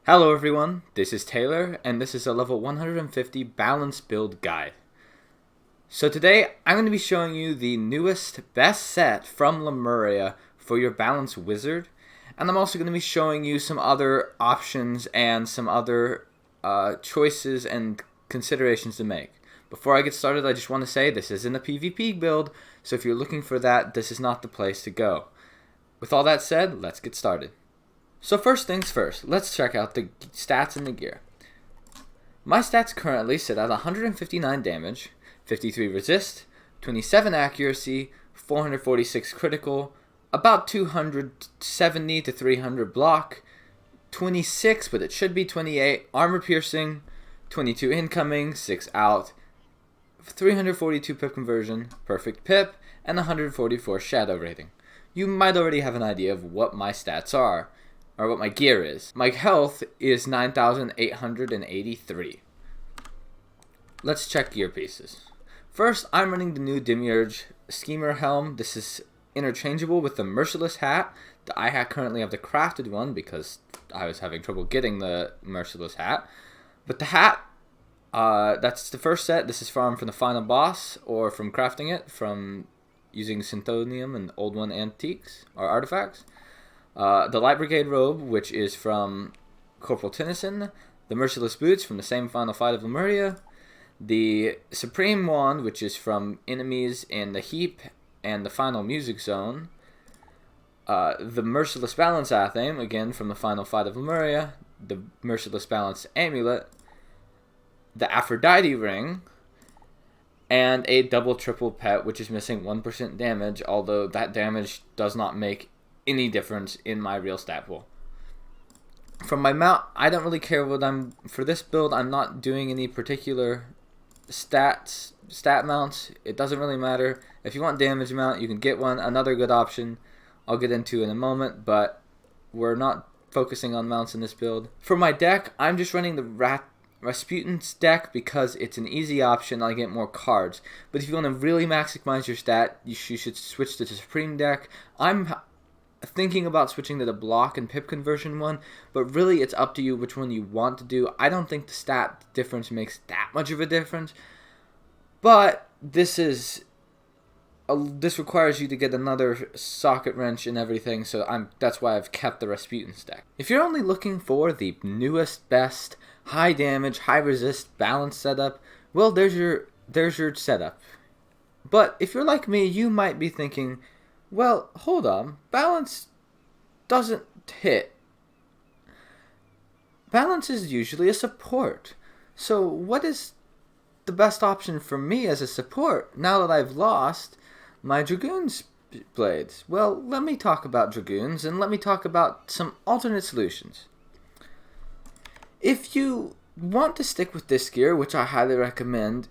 Hello everyone, this is Taylor, and this is a level 150 balance build guide. So today, I'm going to be showing you the newest best set from Lemuria for your balance wizard, and I'm also going to be showing you some other options and some other choices and considerations to make. Before I get started, I just want to say this isn't a PvP build, so if you're looking for that, this is not the place to go. With all that said, let's get started. So first things first, let's check out the stats and the gear. My stats currently sit at 159 damage, 53 resist, 27 accuracy, 446 critical, about 270 to 300 block, 26, but it should be 28, armor piercing, 22 incoming, 6 out, 342 pip conversion, perfect pip, and 144 shadow rating. You might already have an idea of what my stats are, or what my gear is. My health is 9,883. Let's check gear pieces. First, I'm running the new Demiurge Schemer Helm. This is interchangeable with the Merciless Hat. I currently have the crafted one because I was having trouble getting the Merciless Hat. But the hat, that's the first set. This is from the final boss, or from crafting it, from using Synthonium and Old One antiques, or artifacts. The Light Brigade robe, which is from Corporal Tennyson. The Merciless Boots from the same final fight of Lemuria. The Supreme Wand, which is from enemies in the Heap and the final music zone. The Merciless Balance Athame, again from the final fight of Lemuria. The Merciless Balance Amulet. The Aphrodite Ring. And a double triple pet, which is missing 1% damage, although that damage does not make any difference in my real stat pool. From my mount, I don't really care what for this build. I'm not doing any particular stat mounts. It doesn't really matter. If you want damage mount, you can get one. Another good option I'll get into in a moment, but we're not focusing on mounts in this build. For my deck, I'm just running the Rasputin's deck because it's an easy option. I get more cards. But if you want to really maximize your stat, you should switch to the Supreme deck. I'm thinking about switching to the block and pip conversion one, but really it's up to you which one you want to do. I don't think the stat difference makes that much of a difference, but this requires you to get another socket wrench and everything, so that's why I've kept the Rasputin stack. If you're only looking for the newest, best, high damage, high resist, balance setup, well, there's your setup. But if you're like me, you might be thinking, well, hold on, balance doesn't hit. Balance is usually a support. So what is the best option for me as a support now that I've lost my Dragoon's blades? Well, let me talk about Dragoons, and let me talk about some alternate solutions. If you want to stick with this gear, which I highly recommend,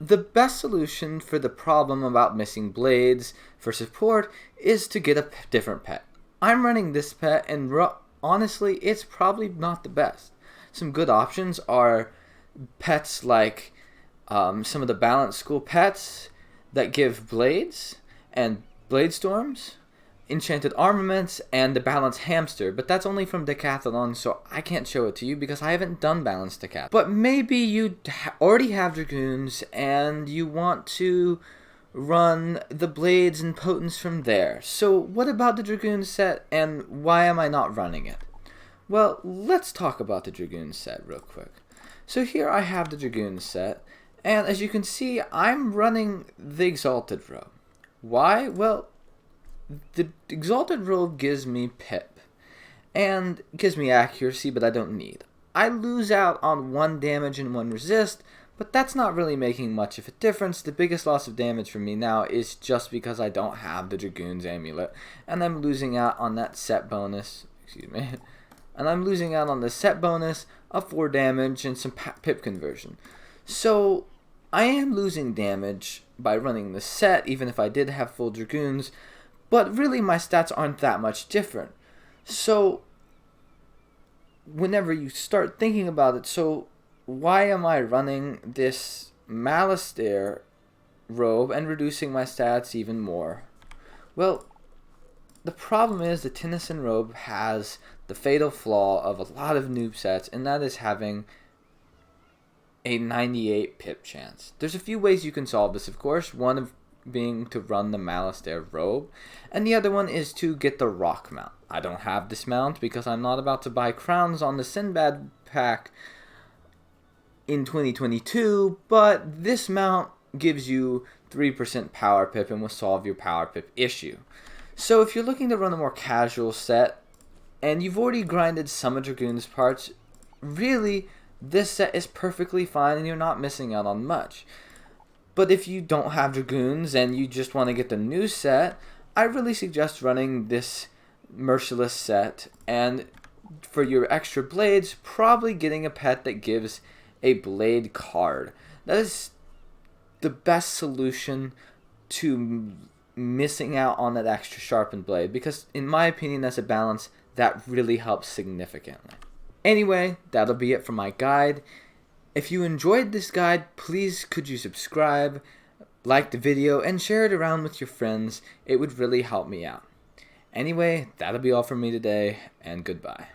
the best solution for the problem about missing blades for support is to get a different pet. I'm running this pet, and honestly, it's probably not the best. Some good options are pets like some of the Balance School pets that give blades and blade storms, enchanted armaments, and the Balance Hamster, but that's only from Decathlon, so I can't show it to you because I haven't done Balance Decathlon. But maybe you already have Dragoons and you want to run the blades and potents from there. So what about the Dragoon set, and why am I not running it? Well, let's talk about the Dragoon set real quick. So here I have the Dragoon set, and as you can see, I'm running the Exalted robe. Why? Well, the Exalted robe gives me pip, and gives me accuracy, but I don't need. I lose out on 1 damage and 1 resist, but that's not really making much of a difference. The biggest loss of damage for me now is just because I don't have the Dragoon's amulet, and I'm losing out on that set bonus, and I'm losing out on the set bonus of 4 damage and some pip conversion. So I am losing damage by running the set, even if I did have full Dragoons, but really my stats aren't that much different. So whenever you start thinking about it, so why am I running this Malistaire robe and reducing my stats even more? Well, the problem is the Tennyson Robe has the fatal flaw of a lot of noob sets, and that is having a 98 pip chance. There's a few ways you can solve this, of course. One of being to run the Malistaire robe, and the other one is to get the rock mount. I don't have this mount because I'm not about to buy crowns on the Sinbad pack in 2022, but this mount gives you 3% power pip and will solve your power pip issue. So if you're looking to run a more casual set and you've already grinded some of Dragoon's parts, really this set is perfectly fine and you're not missing out on much. But if you don't have Dragoons and you just want to get the new set, I really suggest running this Merciless set, and for your extra blades, probably getting a pet that gives a blade card. That is the best solution to missing out on that extra sharpened blade, because in my opinion, as a balance, that really helps significantly. Anyway, that'll be it for my guide. If you enjoyed this guide, please could you subscribe, like the video, and share it around with your friends. It would really help me out. Anyway, that'll be all from me today, and goodbye.